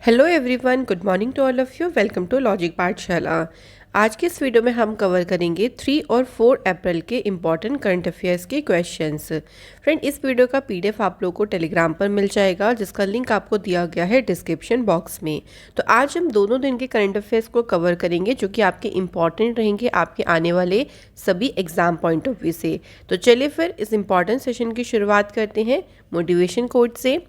Hello everyone, good morning to all of you. Welcome to logic Pathshala. आज के इस video में हम कवर करेंगे 3 और 4 अप्रैल के इम्पॉर्टेंट करंट अफेयर्स के क्वेश्चंस। फ्रेंड, इस वीडियो का पीडीएफ आप लोगों को टेलीग्राम पर मिल जाएगा, जिसका लिंक आपको दिया गया है डिस्क्रिप्शन बॉक्स में। तो आज हम दोनों दिन के करंट अफेयर्स को कवर करेंगे, जो कि आपके इम्पॉर्टेंट रहेंगे आपके आने वाले सभी एग्जाम पॉइंट ऑफ व्यू से। तो चलिए फिर इस इम्पॉर्टेंट सेशन की शुरुआत करते हैं मोटिवेशन कोट से।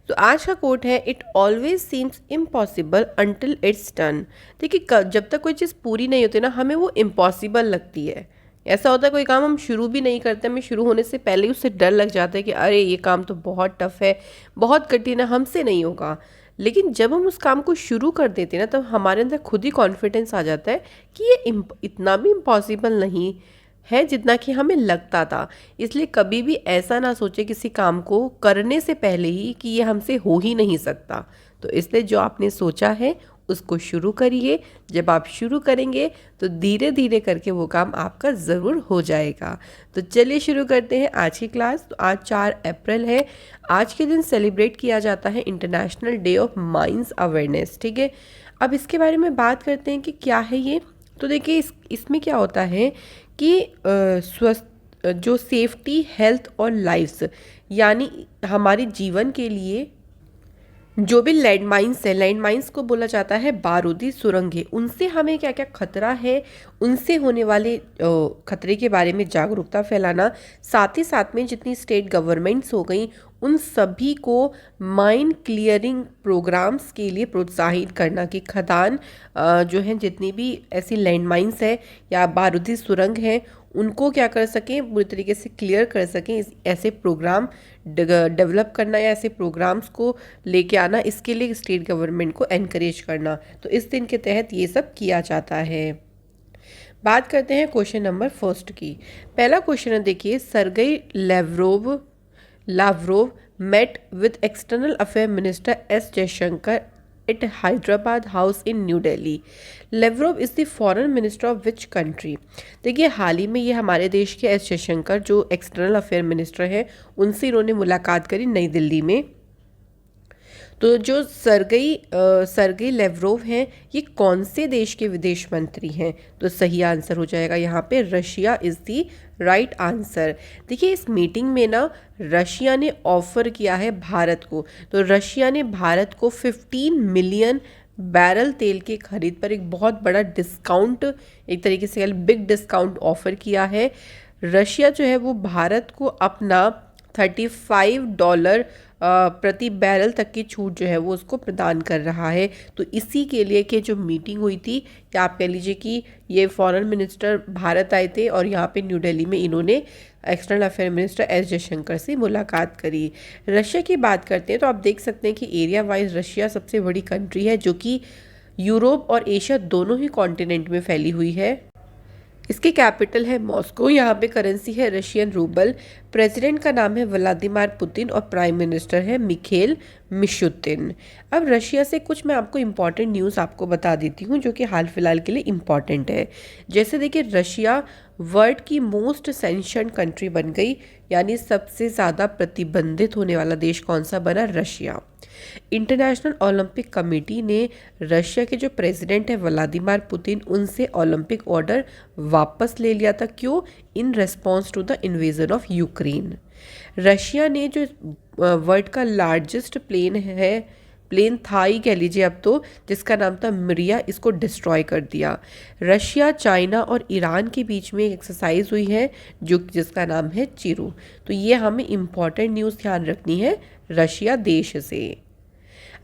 तो आज का कोट है, it always seems impossible until it's done. देखिए, जब तक कोई चीज़ पूरी नहीं होती ना, हमें वो इम्पॉसिबल लगती है। ऐसा होता है कोई काम हम शुरू भी नहीं करते, हमें शुरू होने से पहले ही उससे डर लग जाता है कि अरे ये काम तो बहुत टफ है, बहुत कठिन है, हमसे नहीं होगा। लेकिन जब हम उस काम को शुरू कर देते हैं ना, तब हमारे अंदर खुद ही कॉन्फिडेंस आ जाता है कि ये इतना भी इम्पॉसिबल नहीं है जितना कि हमें लगता था। इसलिए कभी भी ऐसा ना सोचे किसी काम को करने से पहले ही कि ये हमसे हो ही नहीं सकता। तो इसलिए जो आपने सोचा है उसको शुरू करिए। जब आप शुरू करेंगे तो धीरे धीरे करके वो काम आपका ज़रूर हो जाएगा। तो चलिए शुरू करते हैं आज की क्लास। तो आज 4 अप्रैल है। आज के दिन सेलिब्रेट किया जाता है international day of mines awareness. ठीक है, अब इसके बारे में बात करते हैं कि क्या है ये। तो देखिए, इसमें क्या होता है कि स्वस्थ जो सेफ्टी, हेल्थ और लाइफ्स, यानी हमारे जीवन के लिए जो भी लैंडमाइंस है, लैंडमाइंस को बोला जाता है बारूदी सुरंगें, उनसे हमें क्या क्या खतरा है, उनसे होने वाले खतरे के बारे में जागरूकता फैलाना। साथ ही साथ में जितनी स्टेट गवर्नमेंट्स हो गई, उन सभी को माइन क्लियरिंग प्रोग्राम्स के लिए प्रोत्साहित करना कि खदान जो हैं, जितनी भी ऐसी लैंडमाइंस है या बारूदी सुरंग हैं, उनको क्या कर सकें, पूरी तरीके से क्लियर कर सकें। ऐसे प्रोग्राम डेवलप करना या ऐसे प्रोग्राम्स को लेके आना, इसके लिए स्टेट गवर्नमेंट को एनकरेज करना। तो इस दिन के तहत ये सब किया जाता है। बात करते हैं क्वेश्चन नंबर फर्स्ट की। पहला क्वेश्चन है, देखिए, Sergey Lavrov met with external affair minister S Jaishankar at Hyderabad House in New Delhi. Lavrov is the foreign minister of which country? देखिए, हाल ही में ये हमारे देश के एस जयशंकर जो एक्सटर्नल अफेयर मिनिस्टर हैं, उनसे इन्होंने मुलाकात करी नई दिल्ली में। तो जो सरगेई लेवरोव हैं, ये कौन से देश के विदेश मंत्री हैं? तो सही आंसर हो जाएगा यहाँ पे Russia is the right answer. देखिए, इस मीटिंग में ना रशिया ने ऑफर किया है भारत को। तो रशिया ने भारत को 15 मिलियन बैरल तेल की खरीद पर एक बहुत बड़ा डिस्काउंट, एक तरीके से बिग डिस्काउंट ऑफर किया है। रशिया जो है वो भारत को अपना $35 प्रति बैरल तक की छूट जो है वो उसको प्रदान कर रहा है। तो इसी के लिए कि जो मीटिंग हुई थी, या आप कह लीजिए कि ये फॉरेन मिनिस्टर भारत आए थे और यहाँ पे न्यू दिल्ली में इन्होंने external affair minister S Jaishankar से मुलाकात करी। रशिया की बात करते हैं तो आप देख सकते हैं कि एरिया वाइज रशिया सबसे बड़ी कंट्री है, जो कि यूरोप और एशिया दोनों ही कॉन्टिनेंट में फैली हुई है। इसकी कैपिटल है मॉस्को। यहाँ पे करेंसी है रशियन रूबल। प्रेसिडेंट का नाम है व्लादिमीर पुतिन और प्राइम मिनिस्टर है मिखेल मिशुतिन। अब रशिया से कुछ मैं आपको इम्पॉर्टेंट न्यूज़ आपको बता देती हूँ, जो कि हाल फिलहाल के लिए इम्पॉर्टेंट है। जैसे देखिए, रशिया वर्ल्ड की मोस्ट सैंक्शन कंट्री बन गई, यानी सबसे ज़्यादा प्रतिबंधित होने वाला देश कौन सा बना? रशिया। इंटरनेशनल ओलंपिक कमेटी ने रशिया के जो प्रेसिडेंट है व्लादिमीर पुतिन, उनसे ओलंपिक ऑर्डर वापस ले लिया था। क्यों? In response to the invasion of Ukraine. Russia ने जो वर्ल्ड का लार्जेस्ट प्लेन था ही कह लीजिए अब तो, जिसका नाम था मिरिया, इसको डिस्ट्रॉय कर दिया। रशिया, चाइना और ईरान के बीच में एक एक्सरसाइज हुई है जिसका नाम है चिरू। तो ये हमें इम्पॉर्टेंट न्यूज़ ध्यान रखनी है रशिया देश से।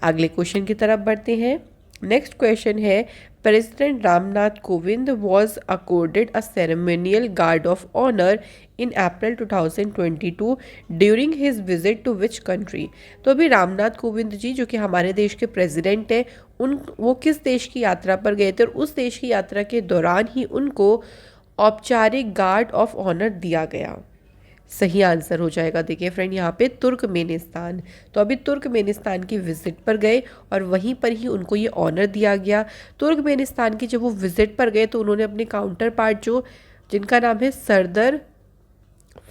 अगले क्वेश्चन की तरफ बढ़ते हैं। नेक्स्ट क्वेश्चन है, president Ramnath Kovind was accorded a ceremonial guard of honour in April 2022 during his visit to which country? तो अभी रामनाथ कोविंद जी, जो कि हमारे देश के प्रेसिडेंट हैं, वो किस देश की यात्रा पर गए थे, और उस देश की यात्रा के दौरान ही उनको औपचारिक गार्ड ऑफ ऑनर दिया गया? सही आंसर हो जाएगा, देखिए फ्रेंड, यहाँ पे तुर्कमेनिस्तान। तो अभी तुर्कमेनिस्तान की विजिट पर गए और वहीं पर ही उनको ये ऑनर दिया गया। तुर्कमेनिस्तान की जब वो विजिट पर गए तो उन्होंने अपने काउंटर पार्ट जिनका नाम है सरदर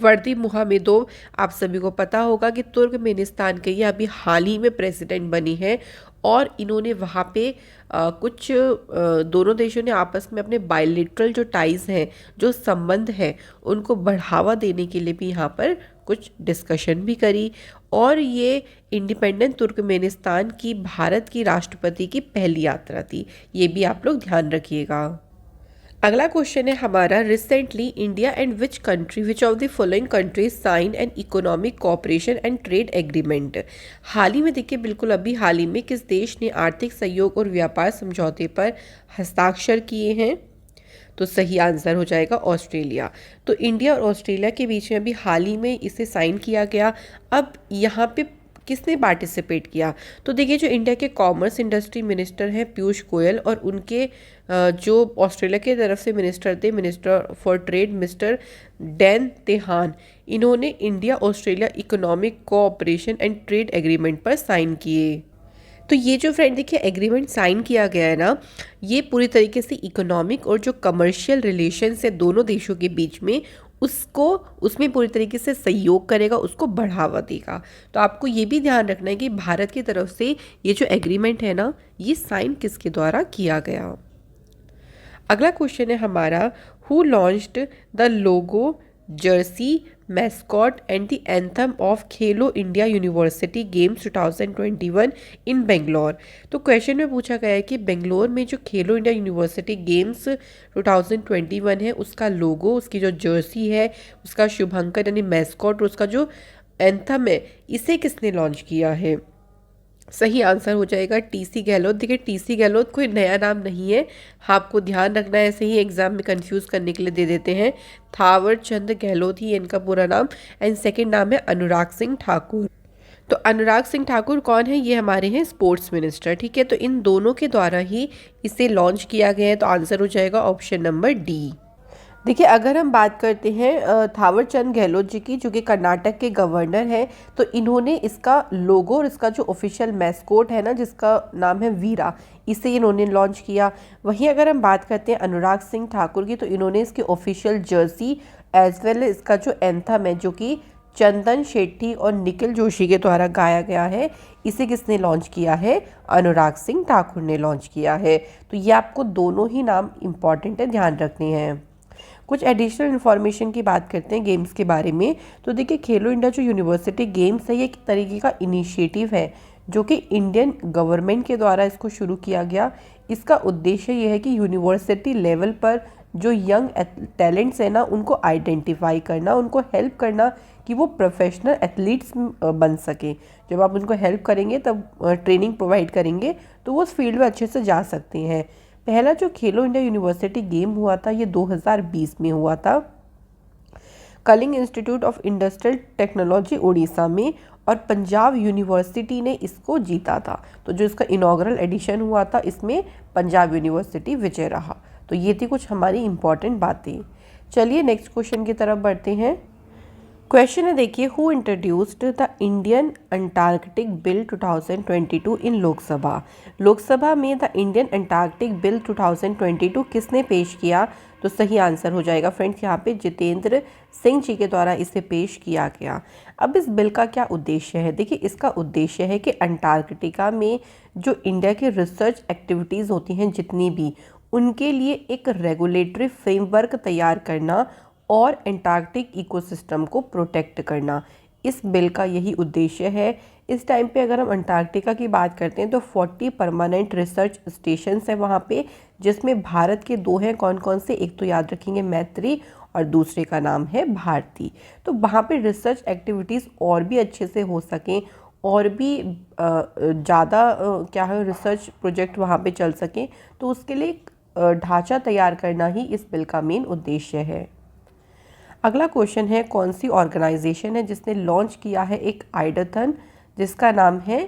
वर्दी मुहम्मदोव, आप सभी को पता होगा कि तुर्कमेनिस्तान के ये अभी हाल ही में प्रेसिडेंट बनी है और इन्होंने वहाँ पे दोनों देशों ने आपस में अपने बायलिटरल जो टाइज़ हैं, जो संबंध हैं, उनको बढ़ावा देने के लिए भी यहाँ पर कुछ डिस्कशन भी करी। और ये इंडिपेंडेंट तुर्कमेनिस्तान की भारत की राष्ट्रपति की पहली यात्रा थी, ये भी आप लोग ध्यान रखिएगा। अगला क्वेश्चन है हमारा, recently India and which of the following countries sign an economic cooperation and trade agreement. हाल ही में देखिए, बिल्कुल अभी हाल ही में किस देश ने आर्थिक सहयोग और व्यापार समझौते पर हस्ताक्षर किए हैं? तो सही आंसर हो जाएगा ऑस्ट्रेलिया। तो इंडिया और ऑस्ट्रेलिया के बीच में अभी हाल ही में इसे साइन किया गया। अब यहाँ पे किसने पार्टिसिपेट किया? तो देखिए, जो इंडिया के कॉमर्स इंडस्ट्री मिनिस्टर हैं पीयूष गोयल, और उनके जो ऑस्ट्रेलिया के तरफ से मिनिस्टर थे, minister for trade mister Dan Tehan, इन्होंने India Australia economic cooperation and trade agreement पर साइन किए। तो ये जो फ्रेंड देखिए एग्रीमेंट साइन किया गया है ना, ये पूरी तरीके से इकोनॉमिक और जो कमर्शियल रिलेशंस है दोनों देशों के बीच में, उसको उसमें पूरी तरीके से सहयोग करेगा, उसको बढ़ावा देगा। तो आपको ये भी ध्यान रखना है कि भारत की तरफ से ये जो एग्रीमेंट है ना, ये साइन किसके द्वारा किया गया। अगला क्वेश्चन है हमारा, who launched the logo, Jersey, mascot and the anthem of Khelo India university games 2021 इन बेंगलोर। तो क्वेश्चन में पूछा गया है कि बेंगलोर में जो खेलो इंडिया यूनिवर्सिटी गेम्स 2021 है, उसका लोगो, उसकी जो जर्सी है, उसका शुभंकर यानी मैस्कॉट और उसका जो एंथम है, इसे किसने लॉन्च किया है? सही आंसर हो जाएगा टीसी गहलोत। देखिए, टीसी गहलोत कोई नया नाम नहीं है, आपको ध्यान रखना है, ऐसे ही एग्जाम में कंफ्यूज करने के लिए दे देते हैं। थावर चंद गहलोत ही इनका पूरा नाम, एंड सेकंड नाम है अनुराग सिंह ठाकुर। तो अनुराग सिंह ठाकुर कौन है? ये हमारे हैं स्पोर्ट्स मिनिस्टर, ठीक है। तो इन दोनों के द्वारा ही इसे लॉन्च किया गया है, तो आंसर हो जाएगा ऑप्शन नंबर डी। देखिए, अगर हम बात करते हैं थावर चंद गहलोत जी की, जो कि कर्नाटक के गवर्नर हैं, तो इन्होंने इसका लोगो और इसका जो ऑफिशियल मैस्कोट है ना, जिसका नाम है वीरा, इसे इन्होंने लॉन्च किया। वहीं अगर हम बात करते हैं अनुराग सिंह ठाकुर की, तो इन्होंने इसकी ऑफिशियल जर्सी एज वेल इसका जो एंथम है, जो कि चंदन शेट्टी और निखिल जोशी के द्वारा गाया गया है, इसे किसने लॉन्च किया है? अनुराग सिंह ठाकुर ने लॉन्च किया है। तो ये आपको दोनों ही नाम इम्पॉर्टेंट है, ध्यान रखने हैं। कुछ एडिशनल इन्फॉर्मेशन की बात करते हैं गेम्स के बारे में। तो देखिए, खेलो इंडिया जो यूनिवर्सिटी गेम्स है, ये एक तरीके का इनिशिएटिव है जो कि इंडियन गवर्नमेंट के द्वारा इसको शुरू किया गया। इसका उद्देश्य ये है कि यूनिवर्सिटी लेवल पर जो यंग टैलेंट्स है ना, उनको आइडेंटिफाई करना, उनको हेल्प करना कि वो प्रोफेशनल एथलीट्स बन सकें। जब आप उनको हेल्प करेंगे, तब ट्रेनिंग प्रोवाइड करेंगे, तो वो उस फील्ड में अच्छे से जा सकते हैं। पहला जो खेलो इंडिया यूनिवर्सिटी गेम हुआ था, ये 2020 में हुआ था Kalinga institute of industrial technology Orissa में, और पंजाब यूनिवर्सिटी ने इसको जीता था। तो जो इसका इनॉग्रल एडिशन हुआ था, इसमें पंजाब यूनिवर्सिटी विजय रहा। तो ये थी कुछ हमारी इंपॉर्टेंट बातें। चलिए नेक्स्ट क्वेश्चन की तरफ बढ़ते हैं। क्वेश्चन है देखिए, who introduced the Indian Antarctic bill 2022 इन लोकसभा। लोकसभा में द इंडियन अंटार्कटिक बिल 2022 किसने पेश किया? तो सही आंसर हो जाएगा फ्रेंड्स यहाँ पे जितेंद्र सिंह जी के द्वारा इसे पेश किया गया। अब इस बिल का क्या उद्देश्य है? देखिए, इसका उद्देश्य है कि अंटार्कटिका में जो इंडिया की रिसर्च एक्टिविटीज़ होती हैं जितनी भी, उनके लिए एक रेगुलेटरी फ्रेमवर्क तैयार करना और अंटार्कटिक इकोसिस्टम को प्रोटेक्ट करना। इस बिल का यही उद्देश्य है। इस टाइम पे अगर हम अंटार्कटिका की बात करते हैं, तो 40 परमानेंट रिसर्च स्टेशंस हैं वहाँ पे, जिसमें भारत के 2 हैं। कौन कौन से? एक तो याद रखेंगे मैत्री, और दूसरे का नाम है भारती। तो वहाँ पे रिसर्च एक्टिविटीज़ और भी अच्छे से हो सकें, और भी ज़्यादा क्या है रिसर्च प्रोजेक्ट वहाँ पे चल सकें, तो उसके लिए ढांचा तैयार करना ही इस बिल का मेन उद्देश्य है। अगला क्वेश्चन है, कौन सी ऑर्गेनाइजेशन है जिसने लॉन्च किया है एक आइडियाथन, जिसका नाम है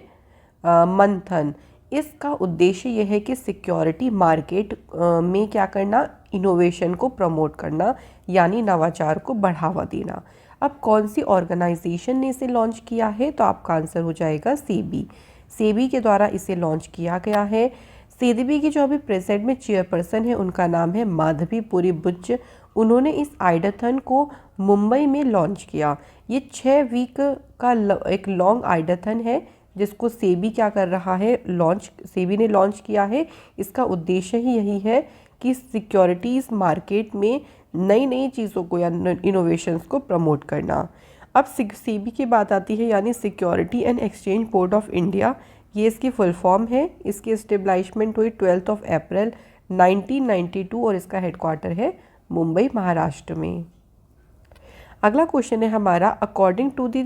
मंथन। इसका उद्देश्य यह है कि सिक्योरिटी मार्केट में क्या करना, इनोवेशन को प्रमोट करना, यानी नवाचार को बढ़ावा देना। अब कौन सी ऑर्गेनाइजेशन ने इसे लॉन्च किया है? तो आपका आंसर हो जाएगा सेबी। सेबी के द्वारा इसे लॉन्च किया गया है। सेबी की जो अभी प्रेजेंट में चेयरपर्सन है, उनका नाम है माधवी पुरी बुच। उन्होंने इस आइडाथन को मुंबई में लॉन्च किया। ये 6 वीक का एक लॉन्ग आइडाथन है जिसको सेबी क्या कर रहा है, सेबी ने लॉन्च किया है। इसका उद्देश्य ही यही है कि सिक्योरिटीज़ मार्केट में नई नई चीज़ों को या इनोवेशंस को प्रमोट करना। अब सेबी की बात आती है, यानी security and exchange board of India. ये इसकी फुल फॉर्म है। इसकी इस्टेब्लिशमेंट हुई 12 अप्रैल 1992 और इसका हेडक्वार्टर है मुंबई, महाराष्ट्र में। अगला क्वेश्चन है हमारा, according to the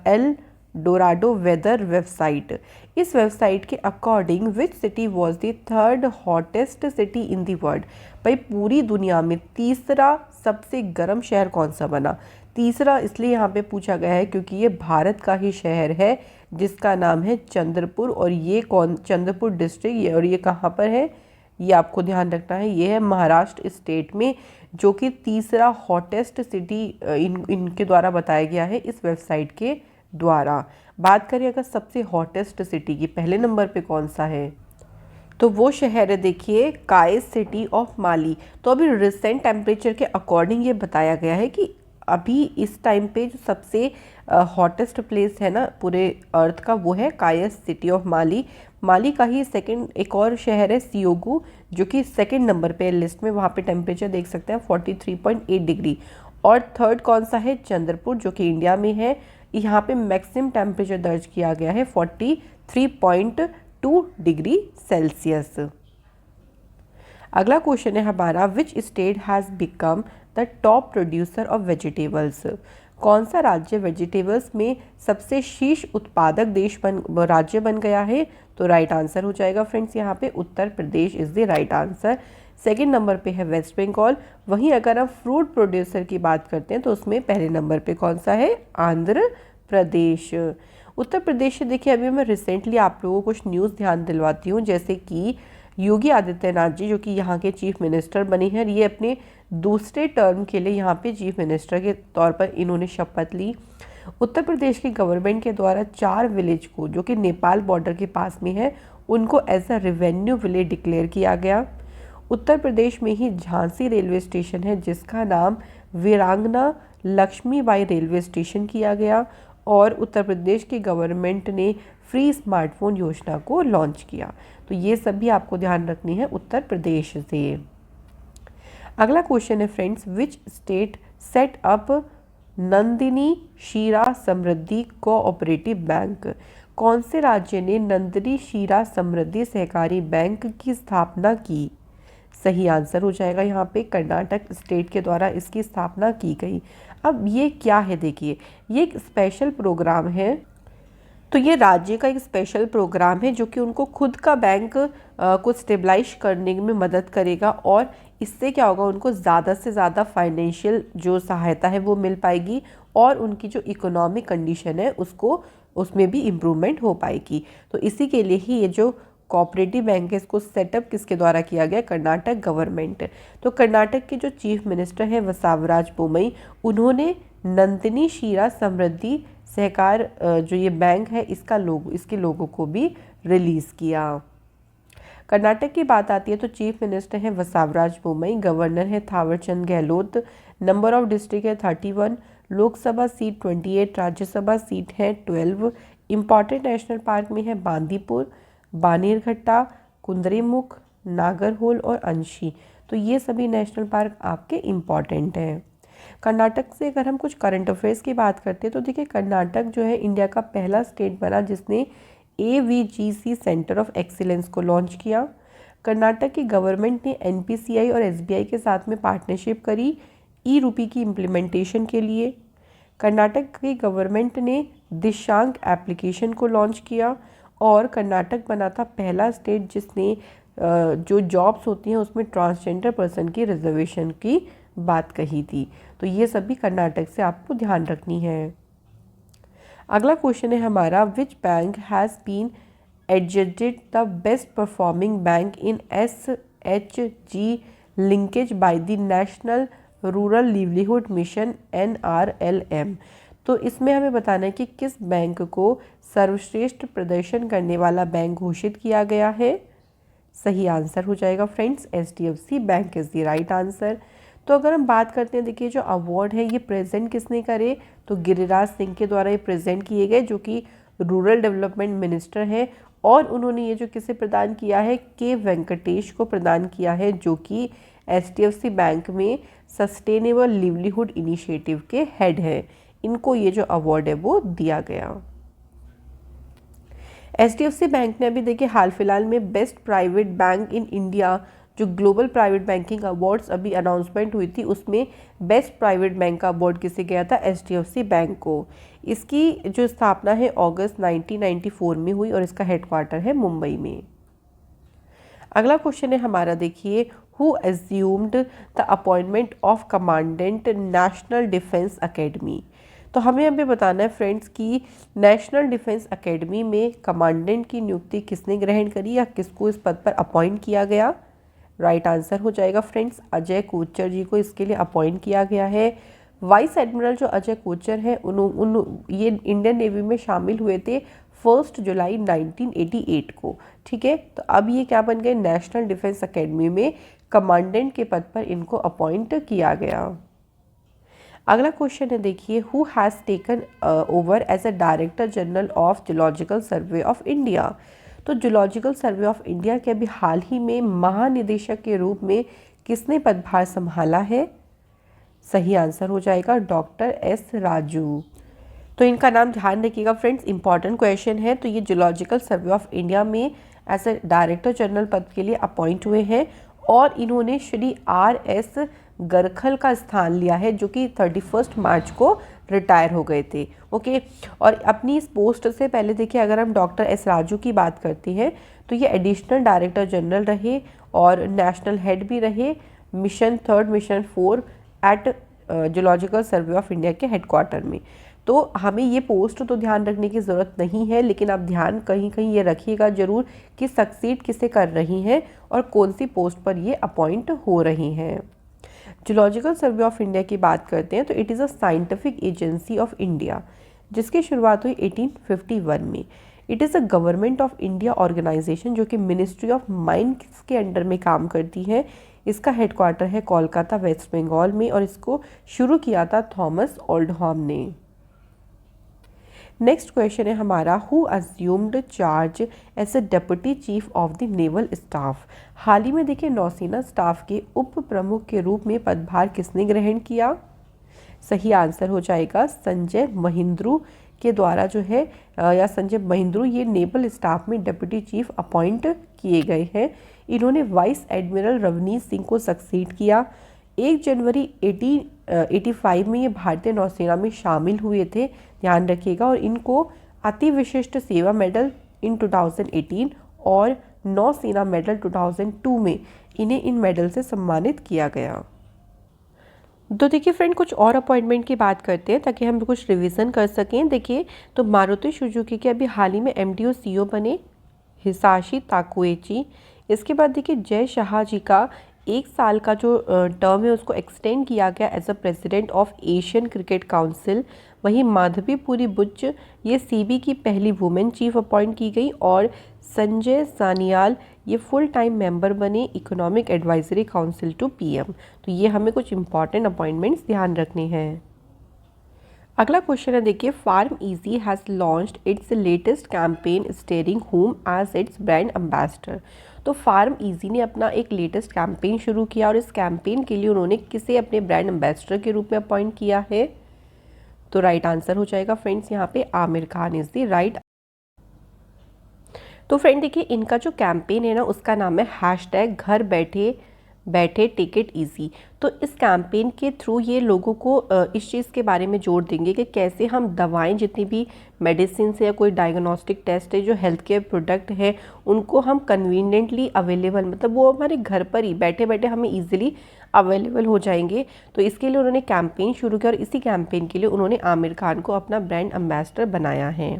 El Dorado weather website, इस वेबसाइट के according which city was the 3rd hottest city in the world. भाई पूरी दुनिया में तीसरा सबसे गर्म शहर कौन सा बना। तीसरा इसलिए यहाँ पे पूछा गया है क्योंकि ये भारत का ही शहर है जिसका नाम है चंद्रपुर, और ये चंद्रपुर डिस्ट्रिक्ट, और ये कहाँ पर है, ये आपको ध्यान रखना है, ये है महाराष्ट्र स्टेट में, जो कि तीसरा हॉटेस्ट सिटी इनके द्वारा बताया गया है इस वेबसाइट के द्वारा। बात करें अगर सबसे हॉटेस्ट सिटी की, पहले नंबर पे कौन सा है, तो वो शहर है देखिए कायस सिटी ऑफ माली। तो अभी रिसेंट टेम्परेचर के अकॉर्डिंग ये बताया गया है कि अभी इस टाइम पे जो सबसे हॉटेस्ट प्लेस है ना पूरे अर्थ का, वो है कायस सिटी ऑफ माली। माली का ही सेकंड एक और शहर है सियोगू, जो कि सेकंड नंबर पे लिस्ट में, वहाँ पे टेम्परेचर देख सकते हैं 43.8 डिग्री। और थर्ड कौन सा है, चंद्रपुर, जो कि इंडिया में है। यहाँ पे मैक्सिमम टेम्परेचर दर्ज किया गया है 43.2 डिग्री सेल्सियस। अगला क्वेश्चन है हमारा, which state has become the top producer of vegetables. कौन सा राज्य वेजिटेबल्स में सबसे शीर्ष उत्पादक राज्य बन गया है। तो राइट आंसर हो जाएगा फ्रेंड्स यहाँ पे Uttar Pradesh is the right answer. Second number पे है वेस्ट बंगाल। वहीं अगर हम फ्रूट प्रोड्यूसर की बात करते हैं तो उसमें पहले नंबर पे कौन सा है, आंध्र प्रदेश। उत्तर प्रदेश से देखिए अभी मैं रिसेंटली आप लोगों को कुछ न्यूज़ ध्यान दिलवाती हूँ, जैसे कि योगी आदित्यनाथ जी जो कि यहाँ के चीफ मिनिस्टर बने हैं, ये अपने दूसरे टर्म के लिए यहाँ पे चीफ मिनिस्टर के तौर पर इन्होंने शपथ ली। उत्तर प्रदेश की गवर्नमेंट के द्वारा 4 विलेज को जो कि नेपाल बॉर्डर के पास में है उनको as a revenue village declare किया गया। उत्तर प्रदेश में ही झांसी रेलवे स्टेशन है जिसका नाम वीरांगना लक्ष्मीबाई रेलवे स्टेशन किया गया। और उत्तर प्रदेश की गवर्नमेंट ने फ्री स्मार्टफोन योजना को लॉन्च किया। तो ये सभी आपको ध्यान रखनी है उत्तर प्रदेश से। अगला क्वेश्चन है friends, which state set up Nandini शीरा समृद्धि कोऑपरेटिव बैंक। कौन से राज्य ने नंदिनी शीरा समृद्धि सहकारी बैंक की स्थापना की। सही आंसर हो जाएगा यहाँ पे कर्नाटक स्टेट के द्वारा इसकी स्थापना की गई। अब ये क्या है, देखिए ये एक स्पेशल प्रोग्राम है। तो ये राज्य का एक स्पेशल प्रोग्राम है जो कि उनको खुद का बैंक को स्टेबलाइज करने में मदद करेगा, और इससे क्या होगा, उनको ज़्यादा से ज़्यादा फाइनेंशियल जो सहायता है वो मिल पाएगी और उनकी जो इकोनॉमिक कंडीशन है उसमें भी इम्प्रूवमेंट हो पाएगी। तो इसी के लिए ही ये जो कोऑपरेटिव बैंक है इसको सेटअप किसके द्वारा किया गया, कर्नाटक गवर्नमेंट। तो कर्नाटक के जो चीफ मिनिस्टर हैं बसवराज बोम्मई, उन्होंने नंदिनी शीरा समृद्धि सहकार जो ये बैंक है इसके लोगों को भी रिलीज़ किया। कर्नाटक की बात आती है तो चीफ मिनिस्टर हैं बसवराज बोम्मई, गवर्नर है Thawarchand Gehlot, number of district है 31, लोकसभा सीट 28, राज्यसभा सीट है 12। इम्पॉर्टेंट नेशनल पार्क में है बांदीपुर, बानेरघट्टा, कुद्रेमुख, नागरहोल और अंशी। तो ये सभी नेशनल पार्क आपके इम्पॉर्टेंट हैं। कर्नाटक से अगर हम कुछ करंट अफेयर्स की बात करते हैं तो देखिए कर्नाटक जो है इंडिया का पहला स्टेट बना जिसने AVGC सेंटर ऑफ एक्सीलेंस को लॉन्च किया। कर्नाटक की गवर्नमेंट ने NPCI और SBI के साथ में पार्टनरशिप करी ई-रूपी की इम्प्लीमेंटेशन के लिए। कर्नाटक की गवर्नमेंट ने दिशांक एप्लीकेशन को लॉन्च किया और कर्नाटक बना था पहला स्टेट जिसने जो जॉब्स होती हैं उसमें ट्रांसजेंडर पर्सन की रिजर्वेशन की बात कही थी। तो ये सभी कर्नाटक से आपको ध्यान रखनी है। अगला क्वेश्चन है हमारा, which bank has been adjusted the best performing bank in SHG linkage by the national rural livelihood mission NRLM। तो इसमें हमें बताना है कि किस बैंक को सर्वश्रेष्ठ प्रदर्शन करने वाला बैंक घोषित किया गया है। सही आंसर हो जाएगा friends HDFC bank is the right answer. तो अगर हम बात करते हैं, देखिए जो अवार्ड है ये प्रेजेंट किसने करे, तो गिरिराज सिंह के द्वारा ये प्रेजेंट किए गए, जो कि रूरल डेवलपमेंट मिनिस्टर हैं। और उन्होंने ये जो किसे प्रदान किया है, के वेंकटेश को प्रदान किया है, जो कि HDFC बैंक में सस्टेनेबल लिवलीहुड इनिशिएटिव के हेड हैं। इनको ये जो अवार्ड है वो दिया गया। HDFC बैंक ने अभी देखिए हाल फिलहाल में best private bank in India, जो ग्लोबल प्राइवेट बैंकिंग अवार्ड्स अभी अनाउंसमेंट हुई थी, उसमें बेस्ट प्राइवेट बैंक का अवार्ड किसे गया था, HDFC बैंक को। इसकी जो स्थापना है अगस्त 1994 में हुई और इसका हेडक्वार्टर है मुंबई में। अगला क्वेश्चन है हमारा, देखिए who assumed the appointment of commandant national defence academy. तो हमें अभी बताना है फ्रेंड्स कि नेशनल डिफेंस अकेडमी में कमांडेंट की नियुक्ति किसने ग्रहण करी या किसको इस पद पर अपॉइंट किया गया। राइट आंसर हो जाएगा फ्रेंड्स, अजय कोचर जी को इसके लिए अपॉइंट किया गया है। वाइस एडमिरल जो अजय कोचर हैं ये इंडियन नेवी में शामिल हुए थे 1 जुलाई 1988 को। ठीक है, तो अब ये क्या बन गए, नेशनल डिफेंस अकेडमी में कमांडेंट के पद पर इनको अपॉइंट किया गया। अगला क्वेश्चन है, देखिए who has taken over as a director general of zoological survey of India. तो जूलॉजिकल सर्वे ऑफ इंडिया के अभी हाल ही में महानिदेशक के रूप में किसने पदभार संभाला है। सही आंसर हो जाएगा डॉक्टर S राजू। तो इनका नाम ध्यान रखिएगा फ्रेंड्स, इंपॉर्टेंट क्वेश्चन है। तो ये जूलॉजिकल सर्वे ऑफ इंडिया में एज ए डायरेक्टर जनरल पद के लिए अपॉइंट हुए हैं और इन्होंने श्री RS गरखल का स्थान लिया है, जो कि 31 मार्च को रिटायर हो गए थे। ओके, और अपनी इस पोस्ट से पहले देखिए अगर हम डॉक्टर S राजू की बात करते हैं तो ये एडिशनल डायरेक्टर जनरल रहे और नेशनल हेड भी रहे mission 3 mission 4 at zoological survey of India के हेडक्वार्टर में। तो हमें ये पोस्ट तो ध्यान रखने की ज़रूरत नहीं है, लेकिन आप ध्यान कहीं कहीं ये रखिएगा ज़रूर कि सक्सीड किसे कर रही हैं और कौन सी पोस्ट पर ये अपॉइंट हो रही हैं। जूलॉजिकल सर्वे ऑफ इंडिया की बात करते हैं तो it is a scientific agency of India, जिसकी शुरुआत हुई 1851 में। It is a government of India organisation, जो कि मिनिस्ट्री ऑफ माइंस के अंडर में काम करती है। इसका हेडक्वार्टर है कोलकाता वेस्ट बंगाल में और इसको शुरू किया था थॉमस ओल्डहॉम ने। नेक्स्ट क्वेश्चन है हमारा, who assumed charge as a deputy chief of the naval staff. हाल ही में देखिए नौसेना स्टाफ के उप प्रमुख के रूप में पदभार किसने ग्रहण किया। सही आंसर हो जाएगा संजय महिंद्रू के द्वारा जो है या संजय महिंद्रू ये नेवल स्टाफ में डेप्यूटी चीफ अपॉइंट किए गए हैं। इन्होंने वाइस एडमिरल रवनीत सिंह को सक्सीड किया। 1 जनवरी 1885 में ये भारतीय नौसेना में शामिल हुए थे, ध्यान रखिएगा। और इनको अति विशिष्ट सेवा मेडल इन 2018 और नौसेना मेडल 2002 में इन्हें इन मेडल से सम्मानित किया गया। तो देखिए फ्रेंड, कुछ और अपॉइंटमेंट की बात करते हैं ताकि हम कुछ रिवीजन कर सकें। देखिए तो मारुति सुजुकी के अभी हाल ही में MD और CEO बने हिसाशी ताकुएची। इसके बाद देखिए जय शाह जी का 1 साल का जो टर्म है उसको एक्सटेंड किया गया as a president of Asian cricket council. वहीं माधवी पुरी बुच्च ये CB की पहली वुमेन चीफ अपॉइंट की गई और संजय सानियाल ये फुल टाइम मेंबर बने economic advisory council to PM। तो ये हमें कुछ इंपॉर्टेंट अपॉइंटमेंट्स ध्यान रखने हैं। अगला क्वेश्चन है, देखिए PharmEasy has launched its latest campaign steering home as its brand ambassador. तो फार्म इजी ने अपना एक लेटेस्ट कैंपेन शुरू किया और इस कैंपेन के लिए उन्होंने किसे अपने ब्रांड एम्बेसडर के रूप में अपॉइंट किया है। तो राइट आंसर हो जाएगा फ्रेंड्स यहाँ पे Aamir Khan is the right. तो फ्रेंड देखिए इनका जो कैंपेन है ना उसका नाम है हैशटैग घर बैठे बैठे टिकट इजी। तो इस कैंपेन के थ्रू ये लोगों को इस चीज़ के बारे में जोर देंगे कि कैसे हम दवाएं, जितनी भी मेडिसिन है या कोई डायग्नोस्टिक टेस्ट है, जो हेल्थ केयर प्रोडक्ट है, उनको हम कन्वीनियंटली अवेलेबल, मतलब वो हमारे घर पर ही बैठे बैठे हमें ईजिली अवेलेबल हो जाएंगे। तो इसके लिए उन्होंने कैंपेन शुरू किया और इसी कैंपेन के लिए उन्होंने आमिर खान को अपना ब्रांड एम्बेसडर बनाया है।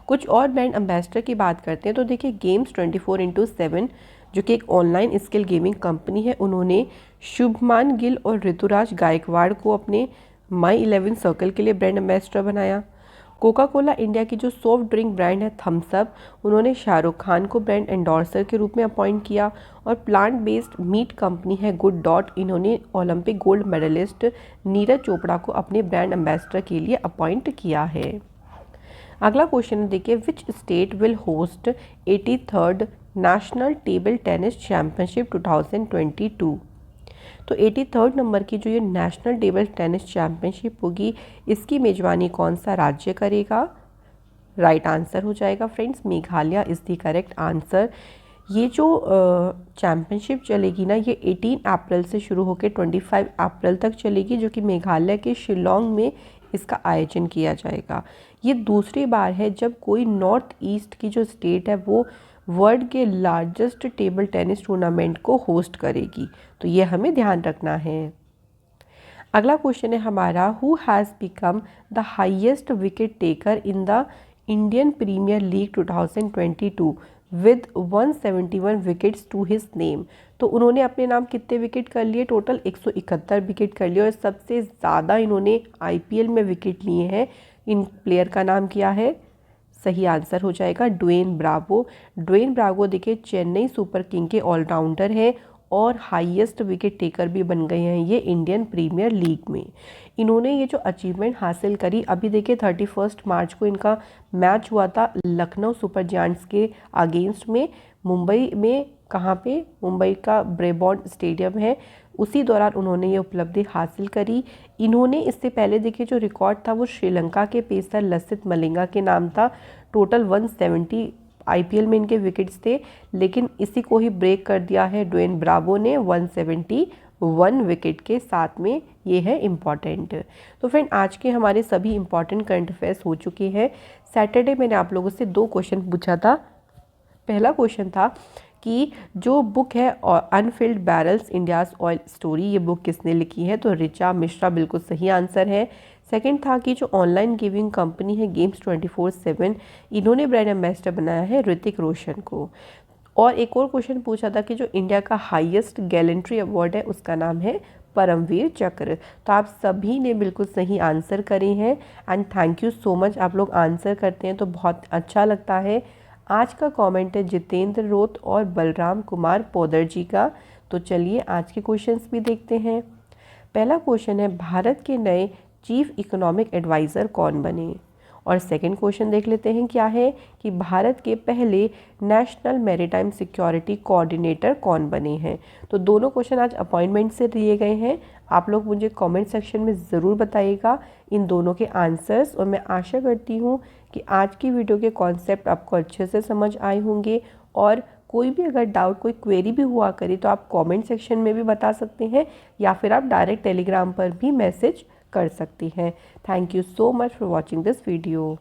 कुछ और ब्रांड एम्बेसडर की बात करते हैं तो देखिए गेम्स 24/7 जो कि एक ऑनलाइन स्किल गेमिंग कंपनी है, उन्होंने शुभमान गिल और ऋतुराज गायकवाड़ को अपने My11 सर्कल के लिए ब्रांड एम्बेसडर बनाया। कोका कोला इंडिया की जो सॉफ्ट ड्रिंक ब्रांड है थम्स अप, उन्होंने शाहरुख खान को ब्रांड एंडोर्सर के रूप में अपॉइंट किया। और प्लांट बेस्ड मीट कंपनी है गुड डॉट, इन्होंने olympic gold medallist Neeraj Chopra को अपने ब्रांड एम्बेसडर के लिए अपॉइंट किया है। अगला क्वेश्चन देखिए, which state will host 83rd national table tennis championship 2022। तो 83rd नंबर की जो ये नेशनल टेबल टेनिस चैम्पियनशिप होगी, इसकी मेजबानी कौन सा राज्य करेगा? राइट आंसर हो जाएगा friends, Meghalaya is the correct answer. ये जो चैम्पियनशिप चलेगी ना, ये 18 अप्रैल से शुरू होकर 25 अप्रैल तक चलेगी, जो कि मेघालय के शिलोंग में इसका आयोजन किया जाएगा। ये दूसरी बार है जब कोई नॉर्थ ईस्ट की जो स्टेट है वो वर्ल्ड के लार्जेस्ट टेबल टेनिस टूर्नामेंट को होस्ट करेगी, तो ये हमें ध्यान रखना है। अगला क्वेश्चन है हमारा, who has become the highest wicket taker in the Indian Premier League 2022 with 171 wickets to his name. तो उन्होंने अपने नाम कितने विकेट कर लिए? टोटल 171 विकेट कर लिए, और सबसे ज़्यादा इन्होंने आईपीएल में विकेट लिए हैं। इन प्लेयर का नाम क्या है? सही आंसर हो जाएगा ड्वेन ब्रावो। ड्वेन ब्रावो देखिए चेन्नई सुपर किंग के ऑलराउंडर हैं और हाईएस्ट विकेट टेकर भी बन गए हैं ये इंडियन प्रीमियर लीग में। इन्होंने ये जो अचीवमेंट हासिल करी, अभी देखिए 31 मार्च को इनका मैच हुआ था लखनऊ सुपर जायंट्स के अगेंस्ट में, मुंबई में। कहाँ पे? मुंबई का ब्रेबॉर्न स्टेडियम है, उसी दौरान उन्होंने ये उपलब्धि हासिल करी। इन्होंने इससे पहले देखिए जो रिकॉर्ड था वो श्रीलंका के पेसर लसित मलिंगा के नाम था। टोटल 170 आईपीएल में इनके विकेट्स थे, लेकिन इसी को ही ब्रेक कर दिया है ड्वेन ब्रावो ने 171 विकेट के साथ में। ये है इम्पॉर्टेंट। तो फ्रेंड, आज के हमारे सभी इम्पॉर्टेंट करंट अफेयर्स हो चुके हैं। सैटरडे मैंने आप लोगों से 2 क्वेश्चन पूछा था। पहला क्वेश्चन था कि जो बुक है Anfield barrels India's oil story, ये बुक किसने लिखी है? तो ऋचा मिश्रा बिल्कुल सही आंसर है। सेकंड था कि जो ऑनलाइन गेमिंग कंपनी है गेम्स 24/7, इन्होंने ब्रांड एम्बेसडर बनाया है ऋतिक रोशन को। और एक और क्वेश्चन पूछा था कि जो इंडिया का हाईएस्ट गैलेंट्री अवार्ड है उसका नाम है परमवीर चक्र। तो आप सभी ने बिल्कुल सही आंसर करे हैं, and thank you so much. आप लोग आंसर करते हैं तो बहुत अच्छा लगता है। आज का कमेंट है जितेंद्र रोत और बलराम कुमार पौदर जी का। तो चलिए आज के क्वेश्चंस भी देखते हैं। पहला क्वेश्चन है, भारत के नए चीफ इकोनॉमिक एडवाइज़र कौन बने? और सेकंड क्वेश्चन देख लेते हैं क्या है कि भारत के पहले नेशनल मैरीटाइम सिक्योरिटी कोऑर्डिनेटर कौन बने हैं? तो दोनों क्वेश्चन आज अपॉइंटमेंट से लिए गए हैं। आप लोग मुझे कमेंट सेक्शन में ज़रूर बताइएगा इन दोनों के आंसर्स, और मैं आशा करती हूँ कि आज की वीडियो के कॉन्सेप्ट आपको अच्छे से समझ आए होंगे। और कोई भी अगर डाउट, कोई क्वेरी भी हुआ करे तो आप कमेंट सेक्शन में भी बता सकते हैं, या फिर आप डायरेक्ट टेलीग्राम पर भी मैसेज कर सकती हैं। Thank you so much for watching this video.